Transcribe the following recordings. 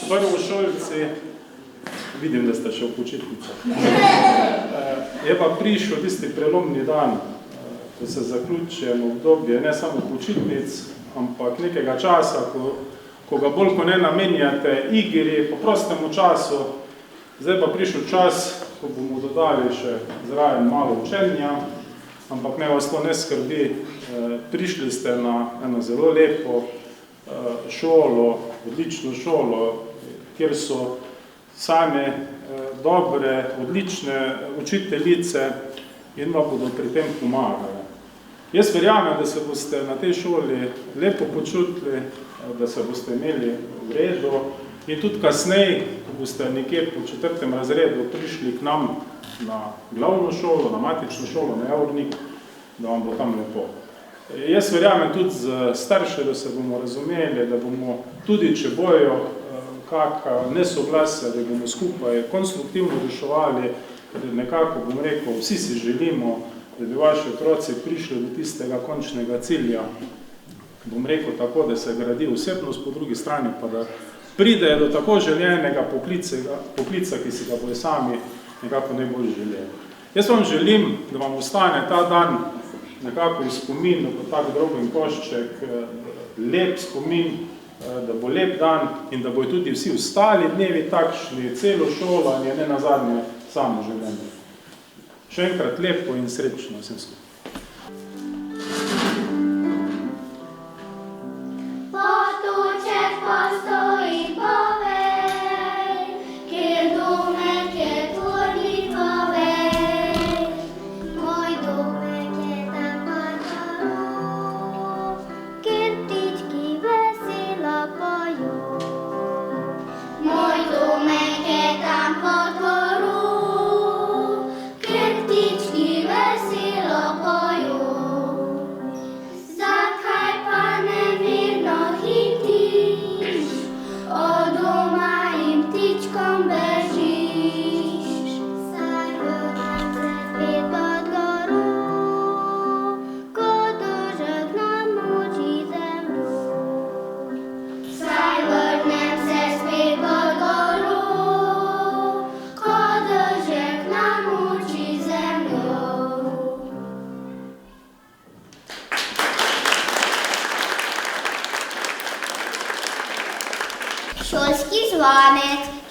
prvošolci, vidim, da ste še v počitnicah, je pa prišel tisti prelomni dan, ko se zaključujemo obdobje ne samo počitnic, ampak nekega časa, ko ga bolj ko ne namenjate igri, po prostemu času. Zdaj pa prišel čas, ko bomo dodali še zraven malo učenja, ampak ne vas to ne skrbi. Prišli ste na eno zelo lepo šolo, odlično šolo, kjer so same dobre, odlične učiteljice in vam bodo pri tem pomagali. Jaz verjamem, da se boste na tej šoli lepo počutili, da se boste imeli v redu in tudi kasneje, ko boste nekje po 4. razredu prišli k nam na glavno šolo, na matično šolo, na Javornik, da vam bo tam lepo. Jaz verjamem tudi z starše, da se bomo razumeli, da bomo tudi, če bojo kakšna nesoglasja, da bomo skupaj konstruktivno reševali, ker nekako, bom rekel, vsi si želimo, da bi vaši otroci prišli do tistega končnega cilja. Bom rekel tako, da se gradi osebnost, po drugi strani pa da pridejo do tako željenega poklica, ki si ga bojo sami nekako najbolj želeli. Jaz vam želim, da vam ostane ta dan nekako v spominu, kot tak droben košček, lep spomin, da bo lep dan in da bojo tudi vsi ostali dnevi takšni, celo šolanje, ne nazadnje samo življenje. Še enkrat lepo in srečno vsem skupaj.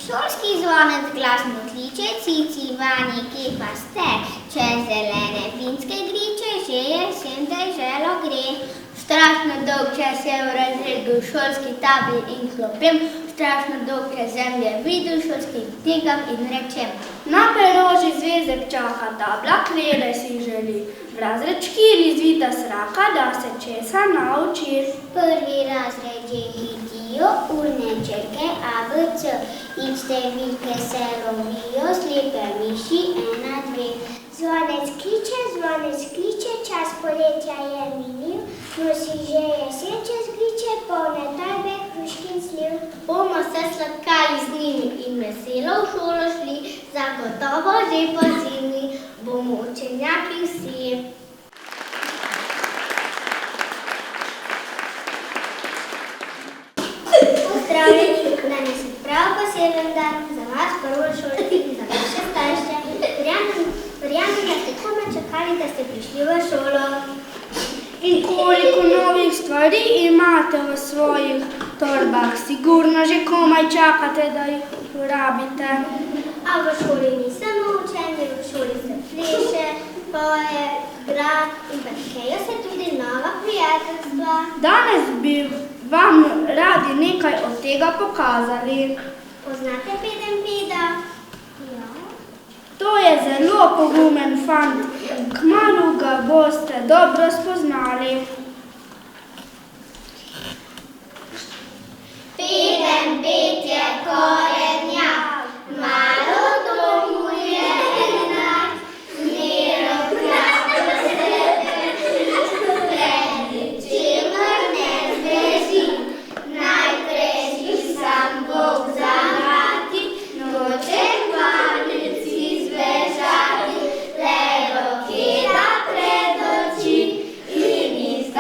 Šolski zvonec glasno kliče, cici, vani, kje pa ste? Čez zelene vinske griče, že jesen deželo gre. Strašno dolg čas je v razredu šolski tabli in klopem, strašno dolg čas zemlje videl šolskim knjigam in rečem. Na preroži zvezek čaka tabla, krede si želi. V razred 4 zvita sraka, da se česa nauči. Prvi razred že hitijo, urne črke ABC, in številke se lovijo, slepe miši 1, 2. Zvonec kliče, čas poletja je minil, nosi že jesen čez griče, polne torbe, hrušk in sliv. Bomo se sladkali z njimi in veselo v šolo šli, zagotovo že po zimi bomo učenjaki vsi. Pozdravljeni, danes je prav poseben dan za vas prvošolci in za vaše starše. Verjamem, da ste komaj čakali, da ste prišli v šolo. In koliko novih stvari imate v svojih torbah? Sigurno že komaj čakate, da jih uporabite. A v šoli ni samo učenje, v šoli se pleše, poje, igra in pretkejo se tudi nova prijateljstva. Danes bi vam radi nekaj od tega pokazali. Poznate Pedenjpeda? Ja. To je zelo pogumen fant. Kmalu ga boste dobro spoznali. Pedenjped je korenjak, malo domu je enak, zmero kratko sebe pred ničemer ne zbeži, najprej si sam Bog zagrati, noče kvanici zbežati, le do keda pred oči in iz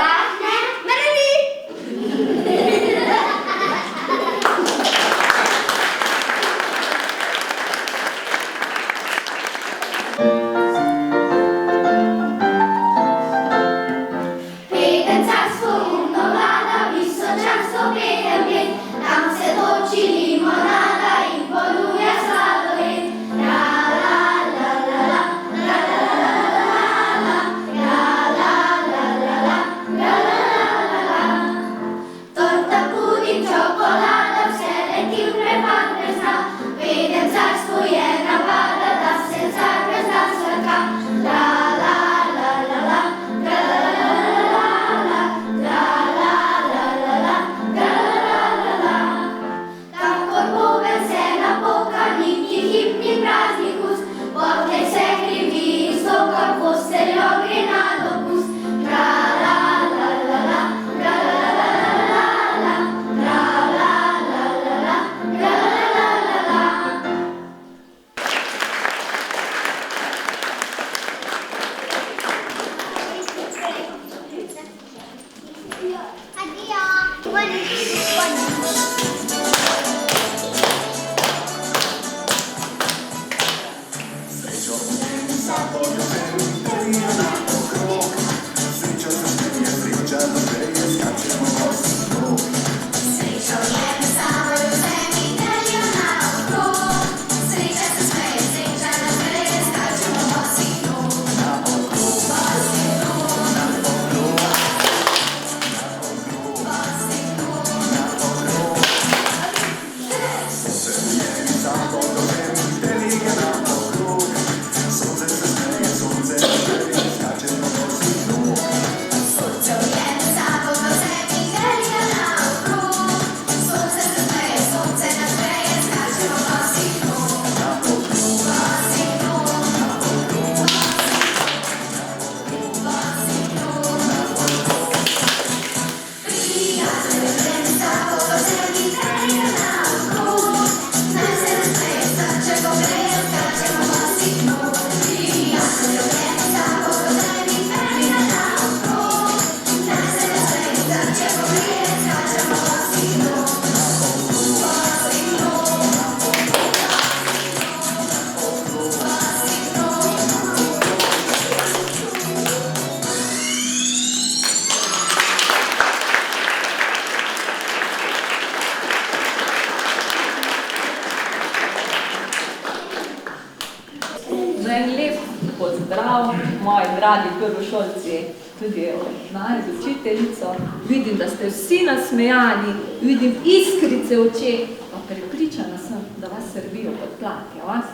En lep pozdrav, moji dragi prvošolci, tudi od naj z učiteljico. Vidim, da ste vsi nasmejani, vidim iskrice v očeh, pa prepričana sem, da vas srbijo pod plati, a vas?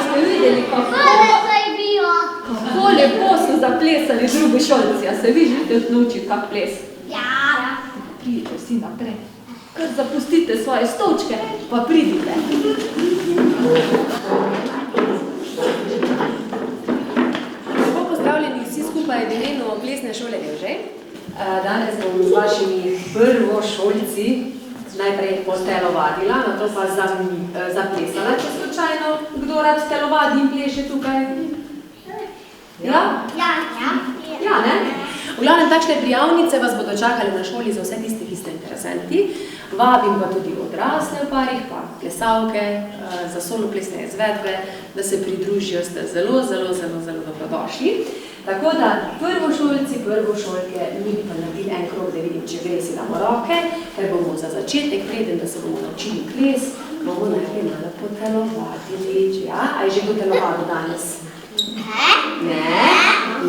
Ste videli, kako lepo so zaplesali drugi šolci, a se vi želite naučiti kak ples? Ja. Pridite vsi naprej. Kar zapustite svoje stolčke, pa pridite. Lepo pozdravljeni vsi skupaj v imenu plesne šole Nevžej. Danes bom z vašimi prvošolci najprej postelovadila, nato pa zaplesala, če slučajno kdo rad telovadi in pleše tukaj. Ja? Ja, ne? V glavnem, takšne prijavnice vas bodo čakali na šoli za vse tiste, ki ste interesenti. Vabim pa tudi odrasle v parih, pa plesalke, za solo plesne izvedbe, da se pridružijo, ste zelo dobrodošli. Tako da prvošolci, prvošolke, mi pa naredili en krog, da vidim, če gre si damo roke, ker bomo za začetek, preden da se bomo naučili ples, bomo najprej malo potelovadili. Ja? A je že kdo telovadil danes?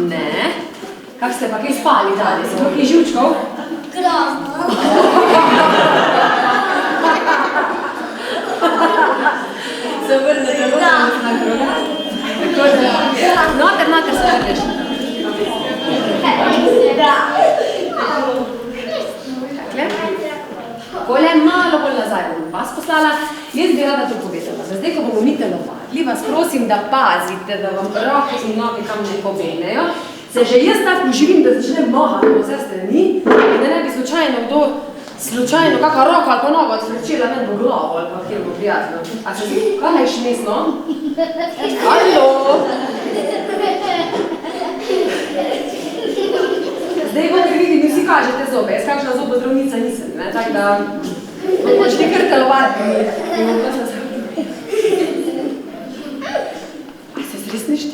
Ne. Kak ste pa kaj spali danes? Koliko živčkov? Grozno. Se vrnete na kroga? Noter se vrneš. Takole malo bolj nazaj bom vas poslala. Jaz bi rada to povedala. Zdaj, ko bomo mi telovadili, vas prosim, da pazite, da vam roke in noge kam ne pobenejo. Se že jaz tako živim, da začnem mahati v vse strani, in da ne bi slučajno kakva roka ali pa noga odfrčila ven v glavo ali pa kjer bo prijatno. A se zdi, kaj naj šmesno? Halo! Zdaj bomo vidim, vsi kažete zobe. Jaz kakšna zobozdravnica nisem, ne? Tako da bomo šli kar telovati. A se zresniš ti?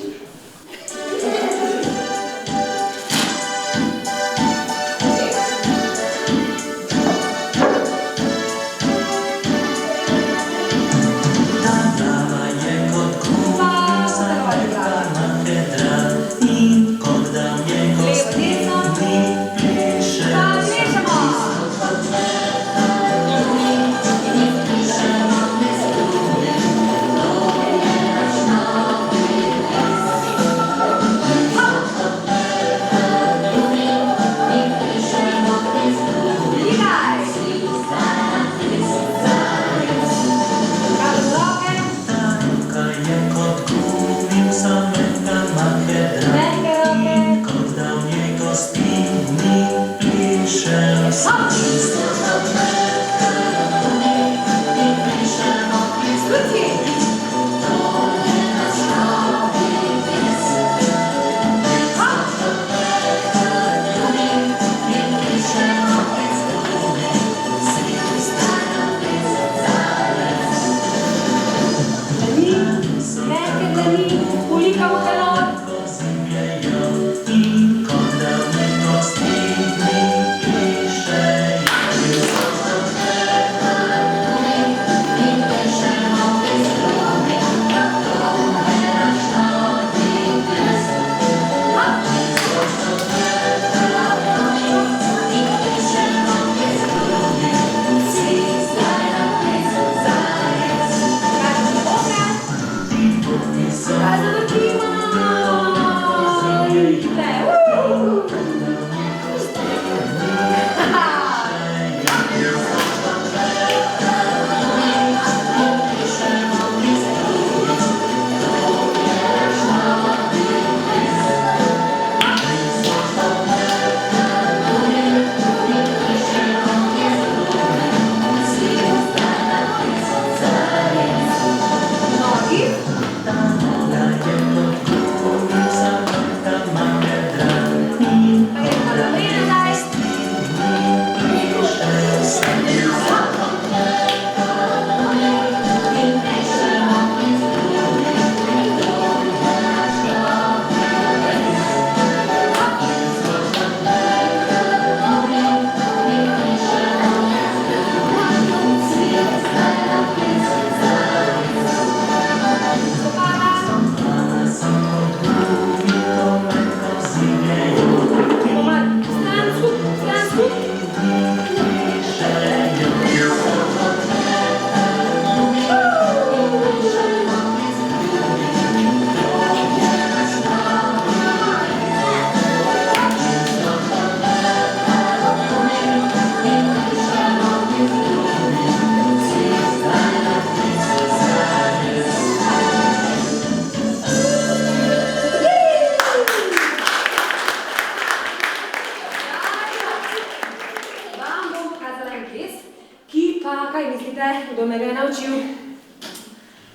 kaj mislite, kdo me ga je naučil?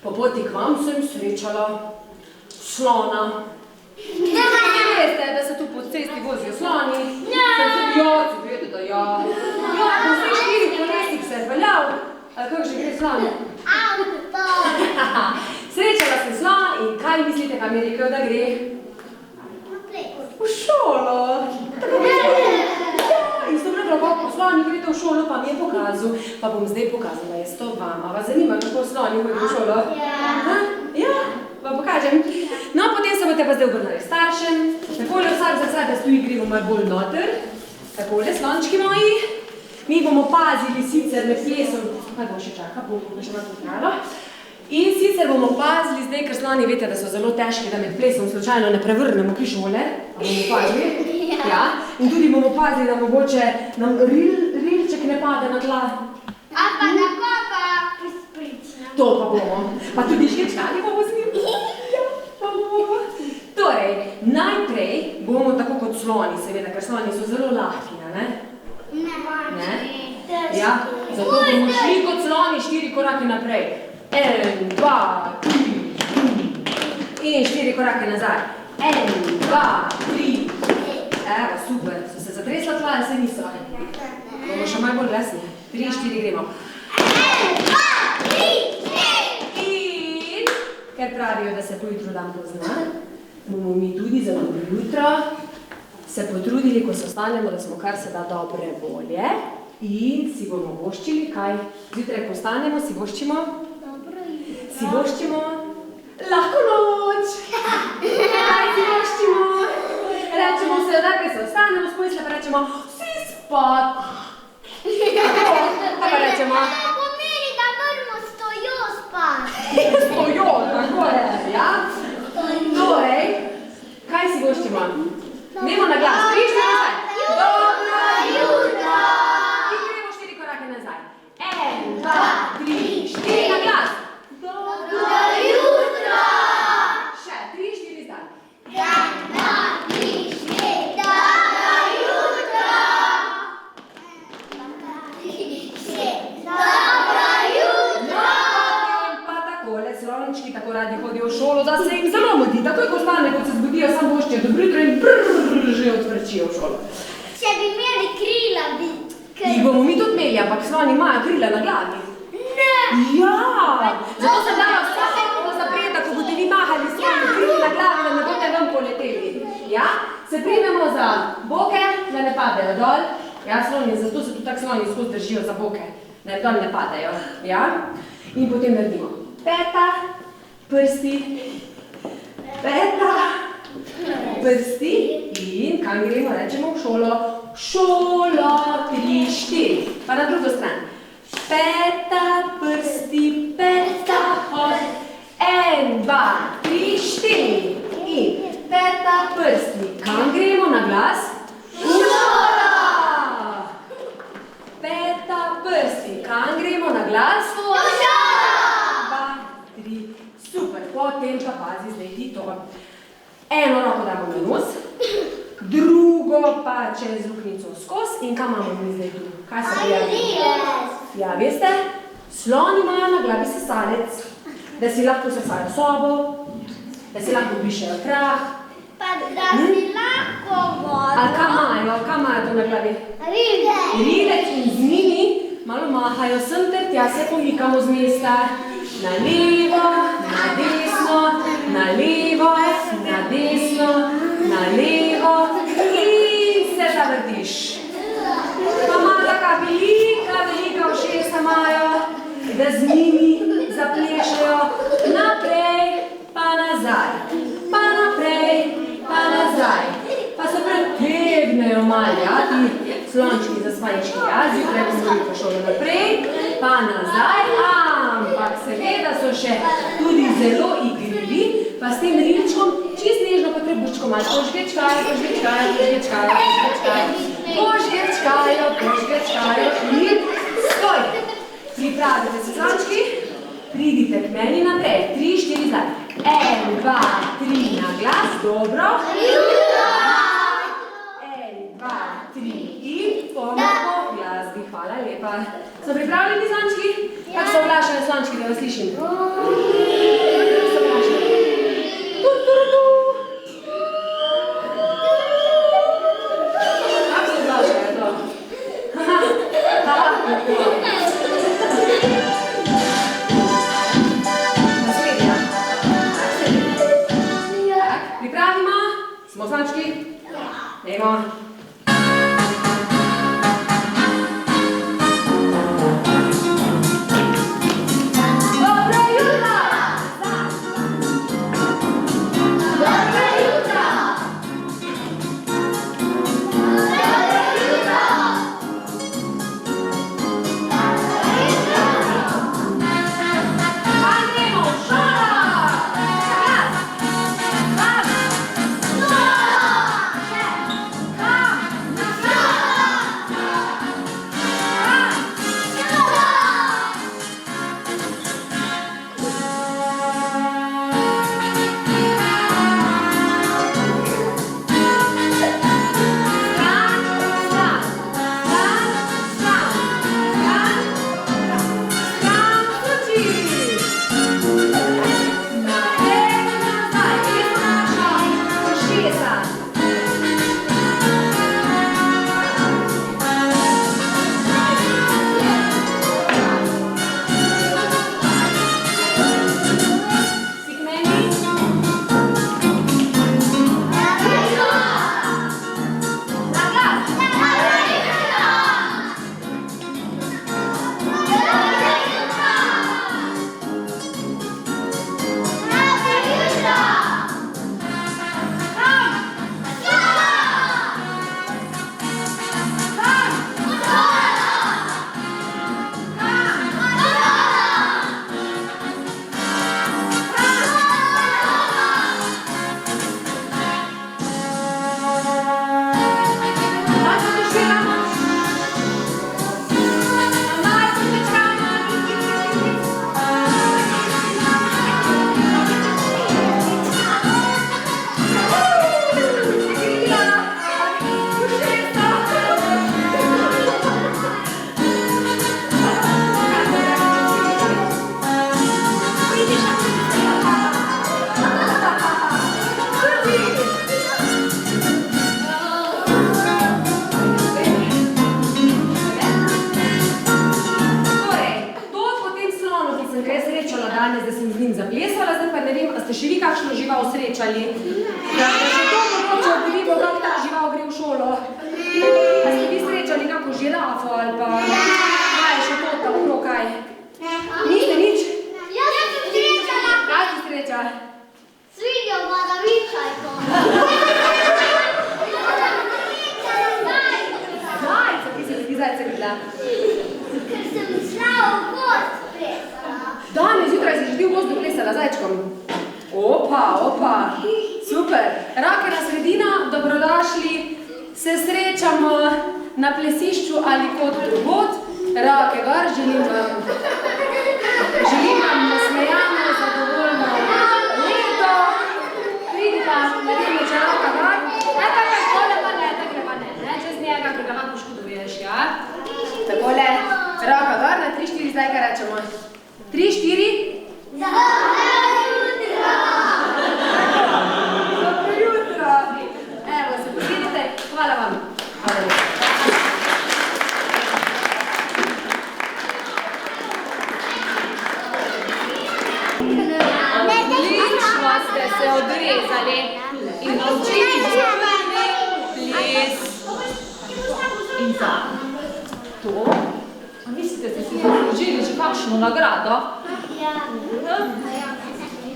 Po poti k vam sem srečala slona. Veste, da se tu po cesti vozijo sloni? Ja, seveda, da ja. Ja, po vseh 4 kolesih se je peljal. Kako že gre slon? Avto! Srečala sem slona in kaj mislite, kam je rekel, da gre? V šolo. In sem rekla, kako sloni grete v šolo, pa mi je pokazal. Pa bom zdaj pokazala jaz to vam. A vas zanima, kako sloni hodijo v šolo? Ja. Ja, vam pokažem. No, potem se boste pa zdaj obrnali staršem. Takole vsak za sebe stoji, gremo malo bolj noter. Takole, slončki moji. Mi bomo pazili sicer med plesom, kaj bo še čaka, bo še malo potrajalo. In sicer bomo pazili zdaj, ker sloni veste, da so zelo težki, da med plesom slučajno ne prevrnemo krišole. Bomo pazili. Ja. In tudi bomo pazili, da mogoče nam rilček ne pade na tla. A pa na kopa prisprična. To pa bomo. Pa tudi žgečkali bomo z njim. Ja, pa bomo. Torej, najprej bomo tako kot sloni, seveda, ker sloni so zelo lahki, ne? Ne? Ja, zato bomo šli kot sloni 4 korake naprej. 1, 2, 3, in 4 korake nazaj. 1, 2, 3. Evo, super. So se zatresla tla, ali se niso? Bomo še malo bolj glasni. 3, 4 gremo. 1, 2, 3, 4. In, ker pravijo, da se pojutro dan pozna, bomo mi tudi za dobro jutro se potrudili, ko se ostanemo, da smo kar se da dobre volje in si bomo voščili, kaj zjutraj postanemo, si voščimo? Si voščimo? Lahko noč! Kaj si voščimo? Rečemo se, da kaj se ostanemo, spojsle pa rečemo, vsi spat! Tako, pa rečemo? Pomeri, da moramo stojo spat. Stojo, tako je, ja? Torej, kaj si voščimo? Nemo na glas, 3, 4 nazaj. Dobro jutro! In gremo 4 korake nazaj. 1, 2, 3, 4 na glas. Dobro jutro! Še 3, 4 zdaj. 1, 2, 3, 4, dobro jutro! 1, 2, 3, 4, dobro jutro! Pa takole, slončki tako radi hodijo v šolo, da se jim zelo mudi. Takoj ko stane, kot se zbudijo, sam voščijo dobro jutro in že odvrčijo v šolo. Če bi imeli krila, bi... Jih bomo mi tudi imeli, ampak sloni imajo krila na glavi. Ne! Ja! Zato se dajo vse sekunda zapreta, ko boste vi mahali s svojimi krili na glavi, da ne boste ven poleteli. Ja? Se primemo za boke, da ne padejo dol. Ja, sloni, zato se tudi tak sloni skozi držijo za boke, da dol ne padejo. Ja? In potem naredimo peta, prsti, peta, prsti in kam gremo, rečemo v šolo. Šolo, 3, 4. Pa na drugo stran. Peta, prsti, peta, hod. 1, 2, 3, 4. In peta, prsti. Kam gremo na glas? V šolo! Peta, prsti. Kam gremo na glas? V šolo! 2, 3. Super. Potem pa pazi zdaj ti to. Eno roko damo na nos, drugo pa čez luknico skozi in kam imamo mi zdaj tu? Kaj se pojavi? Ja, veste, sloni imajo na glavi sesalec, da si lahko sesajo sobo, da si lahko brišejo prah. Pa da si lahko vodo. Ali kam imajo to na glavi? Rilec. Rilec in z njimi malo mahajo sem ter tja, se pomikamo z mesta. Na levo, na desno, na levo, na desno, na levo in se zavrtiš. Pa ima taka velika ušesa imajo, da z njimi zaplešajo naprej, pa nazaj, pa naprej, pa nazaj. Pa se pretegnejo malo, ja, ti slončki za spajčki, ja, zjutraj bomo jutro šolo naprej, pa nazaj, ampak seveda so še tudi zelo igrili, pa s tem rilčkom čist nežno pa trebučko malo požgečkajo, požgečkajo, požgečkajo, požgečkajo, požgečkajo, požgečkajo in stoj. Pripravite se slončki, pridite k meni naprej, 3, 4 zdaj. 1, 2, 3 na glas, dobro. 1, 2, 3 in pomalo glas dihaj. Hvala lepa. So pripravljeni slončki? Kako se oglašajo slončki, da vas slišim? Kako se oglašajo? Kako se oglašajo to? Naslednja. Pripravimo? Smo slončki? Dajmo. Danes zjutraj si že v gozdu plesala zajčkom. Opa, super. Rakena sredina, dobrodošli. Se srečamo na plesišču ali kot drugod. Rake gor, želim vam nasmejano, zadovoljno leto. Pridita, naredimo če raka gor. Takole pa ne, čez njega, ker ga vam poškoduješ, ja? Takole, raka gor, na 3-4 zdaj kaj rečemo. 3-4. Dobro jutro. Evo, se posedite. Hvala vam. Odlično ste se odrezali in naučili zgodni ples. In za to, a mislite, ste si zaslužili že kakšno nagrado?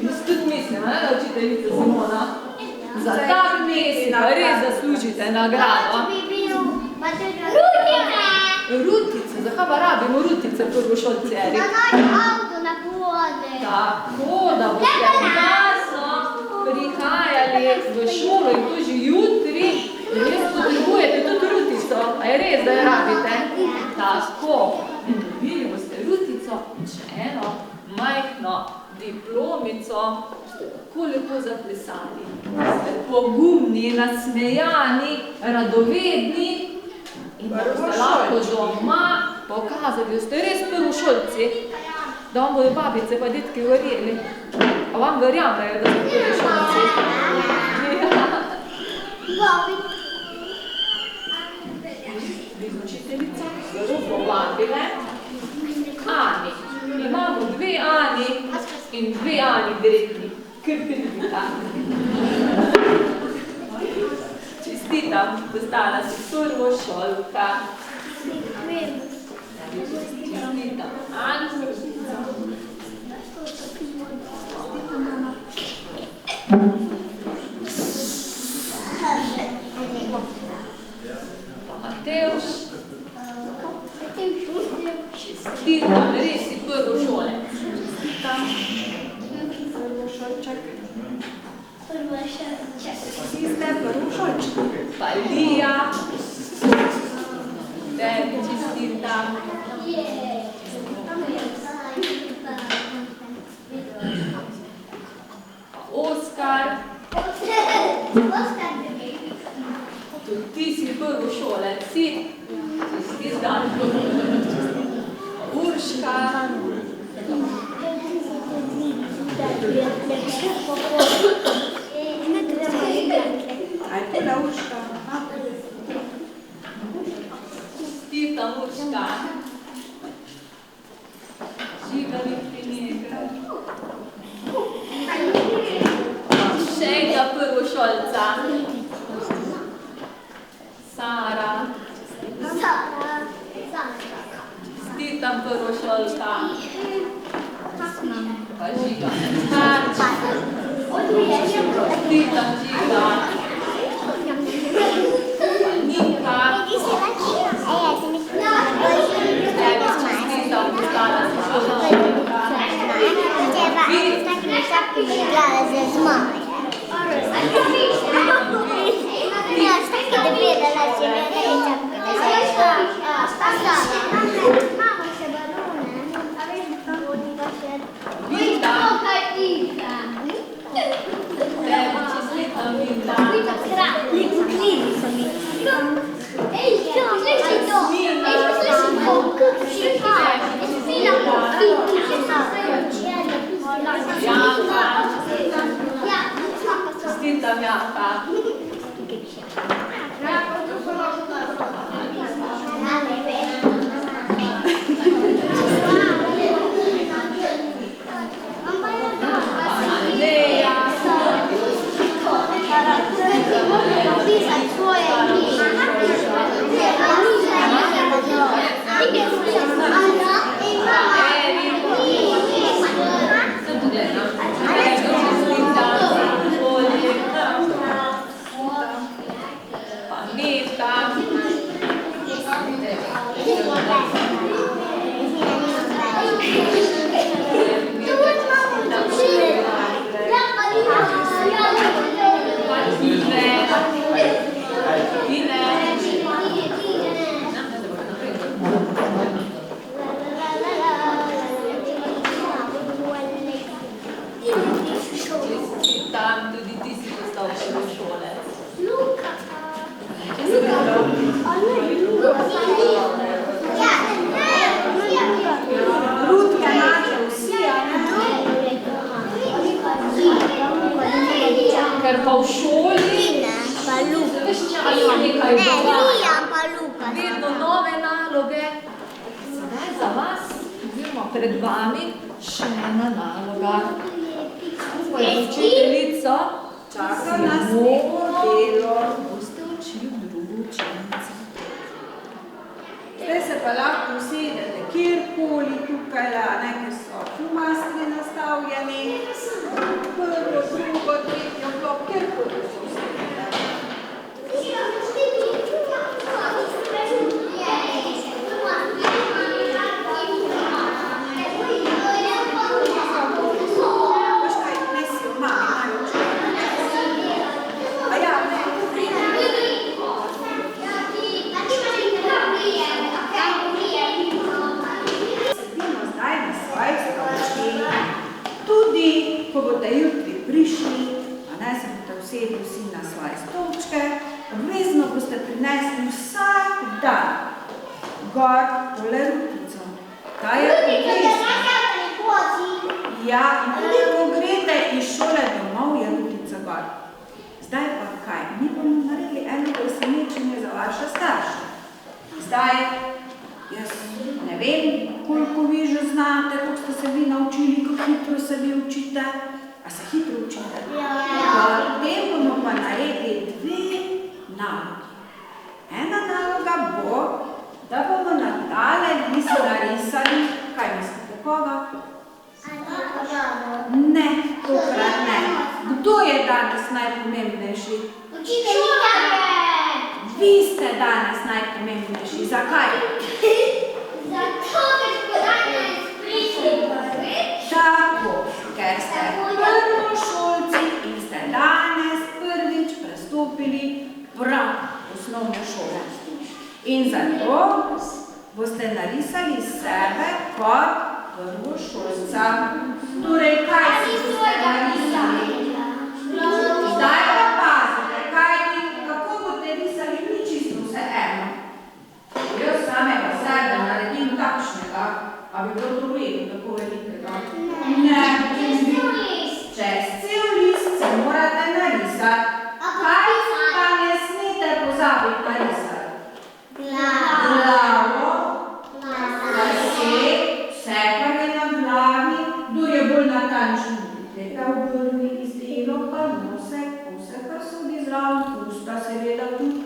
Jaz tudi mislim, da učiteljica Simona. Za ta ples res zaslužite nagrado. Rutice, zakaj pa rabimo rutice prvošolci, Erik? Tako, da boste včasno prihajali v šolo in to že jutri, res potrebujete tudi rutico, a je res, da jo rabite? Tako, dobili boste rutico in še eno majhno diplomico, ste tako lepo zaplesali, ste pogumni, nasmejani, radovedni in boste lahko doma pokazali, da ste res prvošolci, da vam bodo babice pa detki verjeli. A vam verjamejo, da ste prvošolci? Bi z učiteljico zelo povabile Ani. Imamo 2 Ani in 2 Ani direktni. Kar pridita. Čestitam, postala si prvošolka. Čestitam, Ani. Mateusz. Čestitam, res si prvošolec. Čestitam. Prvošolček. Vsi ste prvošolčki. Pa Lija. Tebi čestitam. Pa Oskar. Tudi ti si prvošolec, si. Čestitam. Urška. Aj tega Urška. Čestitam, Urška. Žiga Litvinega. Še enega prvošolca. Sara. Čestitam, prvošolka. Pa Žiga. Čestitam, Žiga. Pa Nika. Tebi čestitam, postala si prvošolka. Čestitam, Janka. Ker pa v šoli vedno nove naloge. Sedaj za vas, oziroma pred vami, še ena naloga. Skupaj z učiteljico Čaka nas neko delo. boste učili drugo učenico. Zdaj se pa lahko usedete kjerkoli tukaj, ker so flomastri nastavljeni. Prvo, drugo, tretjo blok, kjerkoli se usedete. Veš kaj, ne si v mami najoče. A ja, ne. Sedimo zdaj na svojih stolčkih. Tudi, ko boste jutri prišli, a ne se boste usedli vsi gor tole rupico. Ta je obvezna. Ja, in tudi ko greste iz šole domov, je rupica gor. Zdaj pa kaj? Mi bomo naredili eno presenečenje za vaše starše. Zdaj, jaz ne vem, koliko vi že znate, koliko ste se vi naučili, kako hitro se vi učite. A se hitro učite? Ja. Potem bomo pa naredili 2 nalogi. Ena naloga bo, da bomo na tale list narisali, kaj mislite, koga? Ne, tokrat ne. Kdo je danes najpomembnejši? Učiteljica! Vi ste danes najpomembnejši. Zakaj? Zato, ker smo danes prišli prvič. Tako, ker ste prvošolci in ste danes prvič prestopili prav osnovne šole. In zato boste narisali sebe kot prvošolca. Torej, kaj si boste narisali? Zdaj pa pazite, kako boste risali, ni čisto vse eno. Jaz samega sebe naredim takšnega, a bi bilo to vredno, tako velikega. Ne, čez cel list se morate narisati. Kaj pa ne smete pozabiti narisati? Glavo, lase, vse, kar je na glavi, kdo je bolj natančen, vidite, obrvi, izdelo, pa nosek, vse, kar sodi zraven, usta seveda tudi.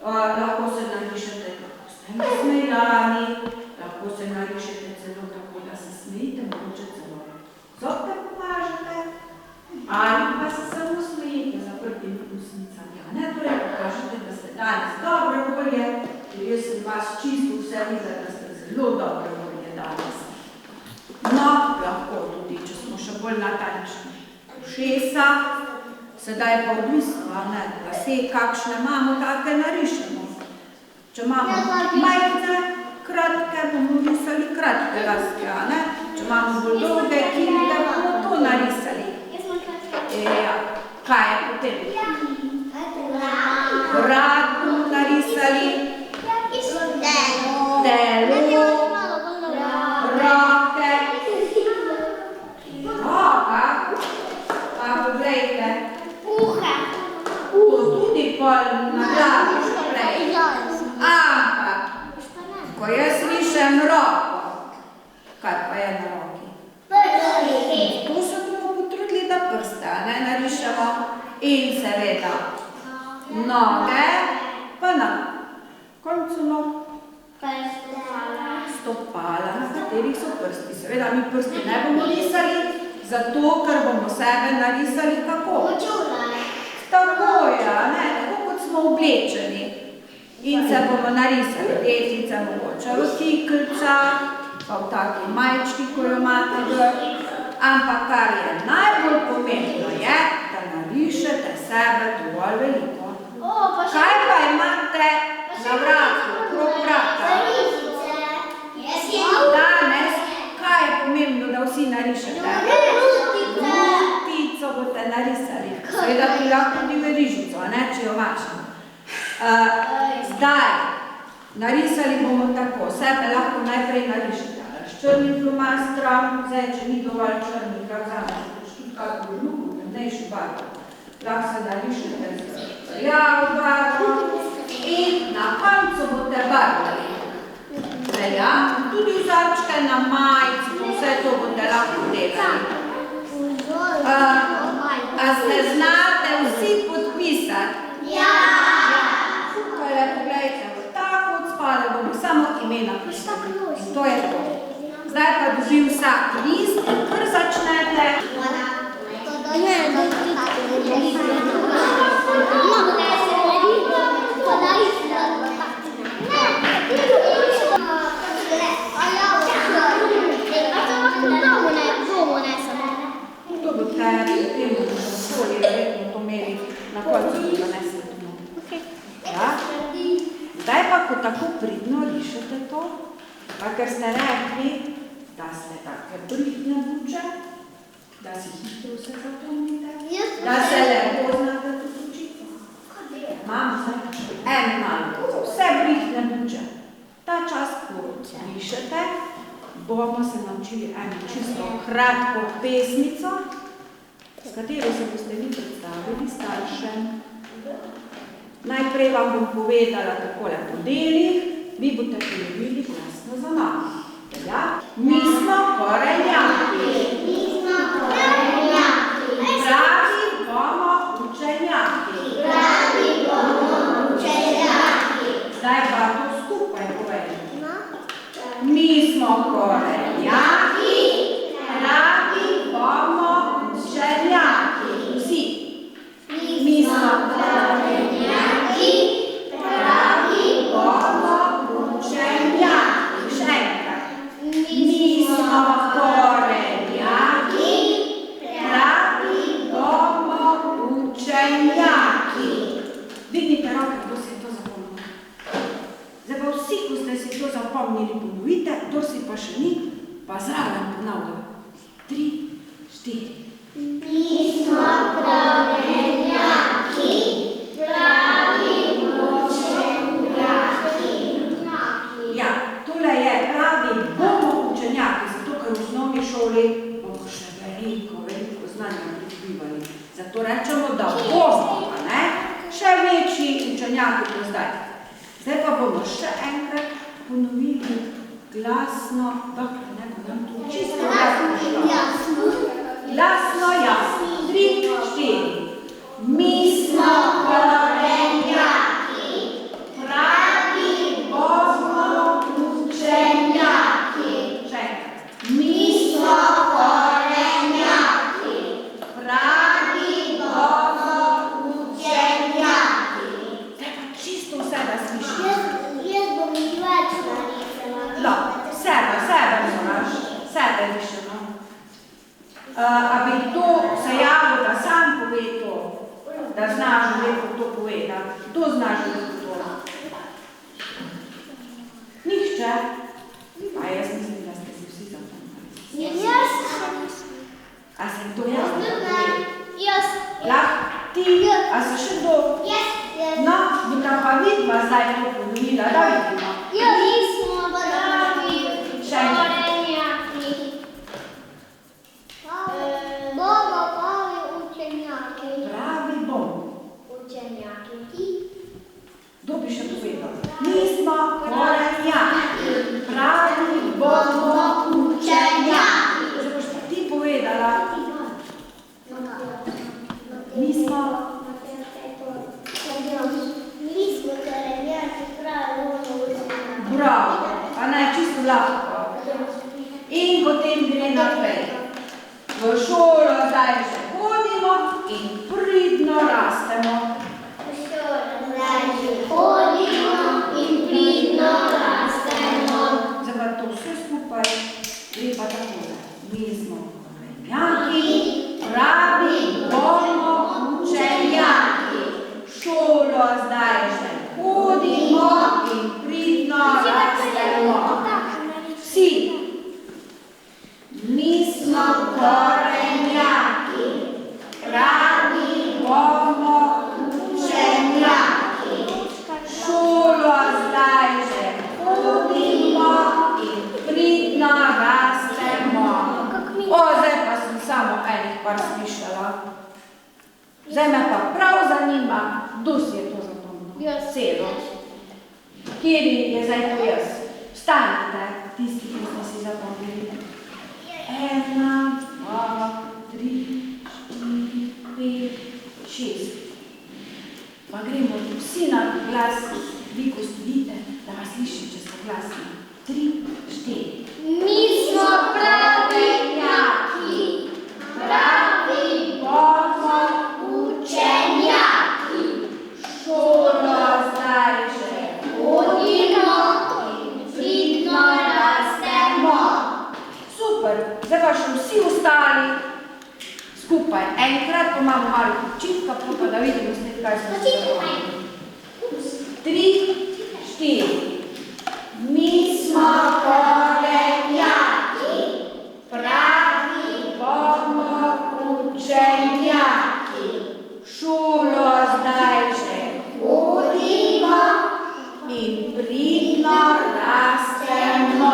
Lahko se narišete, kako ste nasmejani, lahko se narišete celo tako, da se smejite, mogoče celo zobke pokažete, ali pa se samo smejite zaprtimi usnicami. Ne, torej pokažete, da ste danes dobre volje, ker jaz sem vas čisto vse videla, da ste zelo dobre volje danes. No, lahko tudi, če smo še bolj natančni. Ušesa, sedaj pa odvisno, ne, lase, kakšne imamo, take narišemo. Če imamo majhne, kratke, bomo risali kratke laske, ne? Če imamo bolj dolge, kilite, bomo to narisali. Ja, kaj je potem? Vrat bomo narisali, telo, roke, roka, pa poglejte, tudi pol na glavi, što prej. Ampak, ko jaz rišem roko, kaj pa je na roki? Tu se bomo potrudili, da prste, ne, narišemo in seveda noge, pa na koncu nog. Stopala, na katerih so prsti. Seveda mi prsti ne bomo risali, zato, ker bomo sebe narisali kako? Tako je, ne, tako kot smo oblečeni. In se bomo narisali letnice, mogoče v fikelca, pa v taki majčki, ko jo imate gor. Ampak kar je najbolj pomembno je, da narišete sebe dovolj veliko. Kaj pa imate na vratu, okrog vrata? Danes, kaj je pomembno, da vsi narišete? Rutico boste narisali. Seveda bi lahko tudi verižico, ne, če jo mačemo. Zdaj, narisali bomo tako, sebe lahko najprej narišete. S črnim flomastrom, zdaj, če ni dovolj črnih, ga vzamete, tudi kako drugo, temnejši barvo. Lahko se narišete z rjavo barvo in na koncu boste barvali. Ja, tudi vzorčke na majici, vse to boste lahko delali. A ste znate vsi podpisati? Ja! Tukaj le pogledajte, tako od spade bomo samo imena pisali. To je to. Zdaj pa dobi vsak list in kar začnete. To bo te potem v šoli verjetno to imeli na koncu, da ne se to. Ja? Zdaj pa, ko tako pridno rišete to, pa ker ste rekli, da ste take brihtne buče, da si hitro vse zapomnite, da se lepo znate tudi učiti. Imam zdaj eno nalogo za vse brihtne buče. Ta čas slišite, bomo se naučili eno čisto kratko pesmico, s katero se boste vi predstavili staršem. Najprej vam bom povedala takole po delih, vi boste ponovili glasno za mano. Ja? Mi smo korenjaki. Pravi bomo učenjaki. Zdaj pa to skupaj povedemo. Mi smo korenjaki, pravi bomo učenjaki. Vsi. Mi smo korenjaki, pravi bomo učenjaki. Še enkrat. Mi smo korenjaki, pravi bomo učenjaki. Dvignite roke, kdo si je to zapomnil. Zdaj pa vsi, ko ste si to zapomnili, ponovite, kdo si pa še ni, pa zraven ponavljam. 3, 4. Mi smo korenjaki, pravi učenjaki. Ja, tole je pravi bomo učenjaki, zato ker v osnovni šoli bomo še veliko znanja pridobivali. Zato rečemo, da bomo, pa ne, še večji učenjaki kot zdaj. Zdaj pa bomo še enkrat ponovili glasno, dokler ne bo nam to čisto glasno šlo. Glasno, jasno. 3, 4. Mi smo korenjaki, pravi bomo učenjaki. Še enkrat. Mi smo korenjaki, pravi bomo učenjaki. Zdaj pa čisto vse, da slišimo. Jaz bom več narisala. No, sebe moraš, sebe višeno. A bi to se javil, da sam pove to, da znaš lepo to povedati. Kdo znaš lepo to? Nihče? A jaz mislim, da ste si vsi zapomnili. Jaz še nisem. A sem to javil, da povedi? Jaz. Lahko ti? A se še kdo? Jaz. No, bi nam pa vidva zdaj to ponovila, da vidimo. Mi smo pravi korenjaki. Bomo pravi učenjaki. Pravi bom. Učenjaki. Kdo bi še povedal? Mi smo korenjaki, pravi bomo učenjaki. Zdaj boš pa ti povedala. Mi smo korenjaki, pravi bomo učenjaki. bravo, a ne čisto lahko. In potem gre naprej. V šolo zdaj še hodimo in pridno rastemo. Zdaj pa to vse skupaj gre pa takole. Mi smo korenjaki, pravi bomo učenjaki. Šolo zdaj še hodimo in pridno rastemo. Vsi. Mi smo korenjaki, pravi bomo učenjaki. Šolo zdaj že hodimo in pridno rastemo. Zdaj pa sem samo enih par slišala. Zdaj me pa prav zanima, kdo si je to zapomnil? Celo. Kjeri je zdaj to jaz? Vstanite, tisti, ki ste si zapomnili. 1, 2, 3, 4, 5, 6. Pa gremo vsi na glas, vi ko stojite, da vas slišim, če ste glasni. 3, 4. Mi smo pravenjaki, pravi bomo učenjaki. Šolo zdaj že hodimo in pridno rastemo. Super, zdaj pa še vsi ostali skupaj. Enkrat, ko imamo malo počitka, pa da vidimo spet, kaj smo se zapomnili. 3, 4. Mi smo korenjaki, pravi bomo učenjaki. Šolo zdaj že hodimo in pridno rastemo.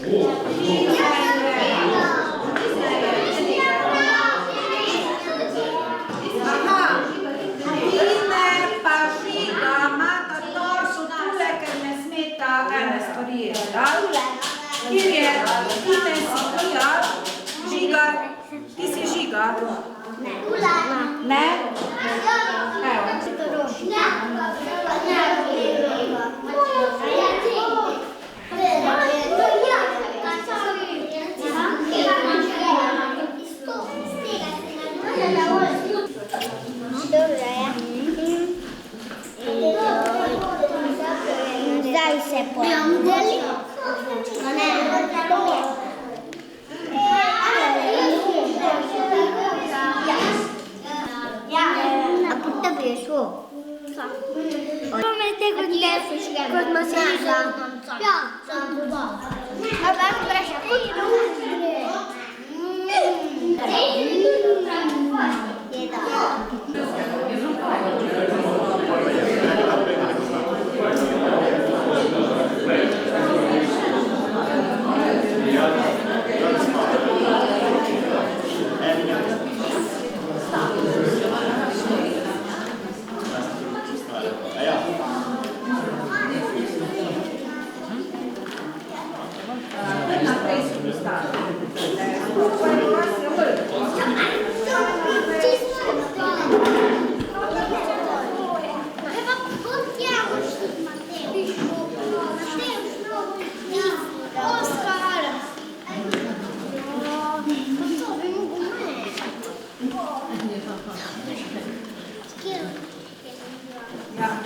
Aha, Tine pa Žiga imata torso tule, ker ne smeta ene stvari jesti. Kjer je Tine si Žigar? Žigar? Ti si Žigar? Ne? Evo. Zdaj se pojavljali. Ako tebi je šlo? Kot smo se ja, a vas vpraša, kot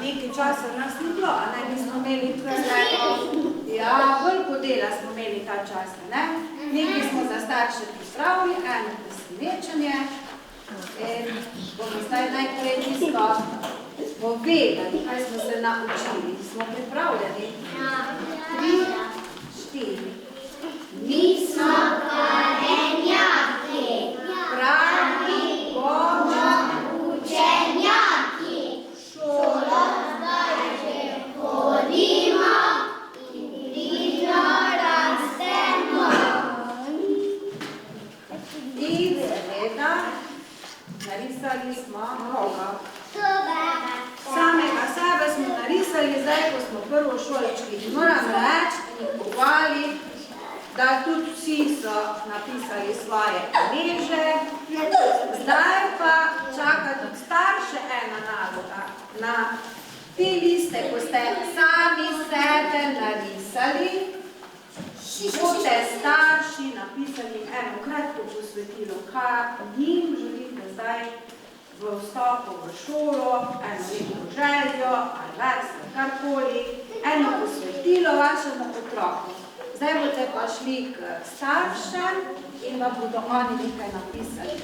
Nekaj časa nas ni bilo, a ne, mi smo imeli veliko dela smo imeli ta čas, ne? Nekaj smo za starše pripravili, eno presenečenje in bomo zdaj najprej čisto povedali, kaj smo se naučili. Smo pripravljeni? 3, 4. Mi smo karenjaki, pravi bomo učenjaki. Šolo zdaj že hodimo in pridno rastemo. In seveda narisali smo roga. Samega sebe smo narisali, zdaj ko smo prvošolčki. Moram reči in pohvali, da tudi vsi so napisali svoje imeže. Zdaj pa čaka tudi starše ena naloga. Na te liste, ko ste sami sebe narisali, boste starši napisali eno kratko posvetilo, kaj njim želite zdaj v vstopu v šolo, eno lepo željo, ali vers, karkoli, eno posvetilo vašemu otroku. Zdaj boste pa šli k staršem in vam bodo oni nekaj napisali.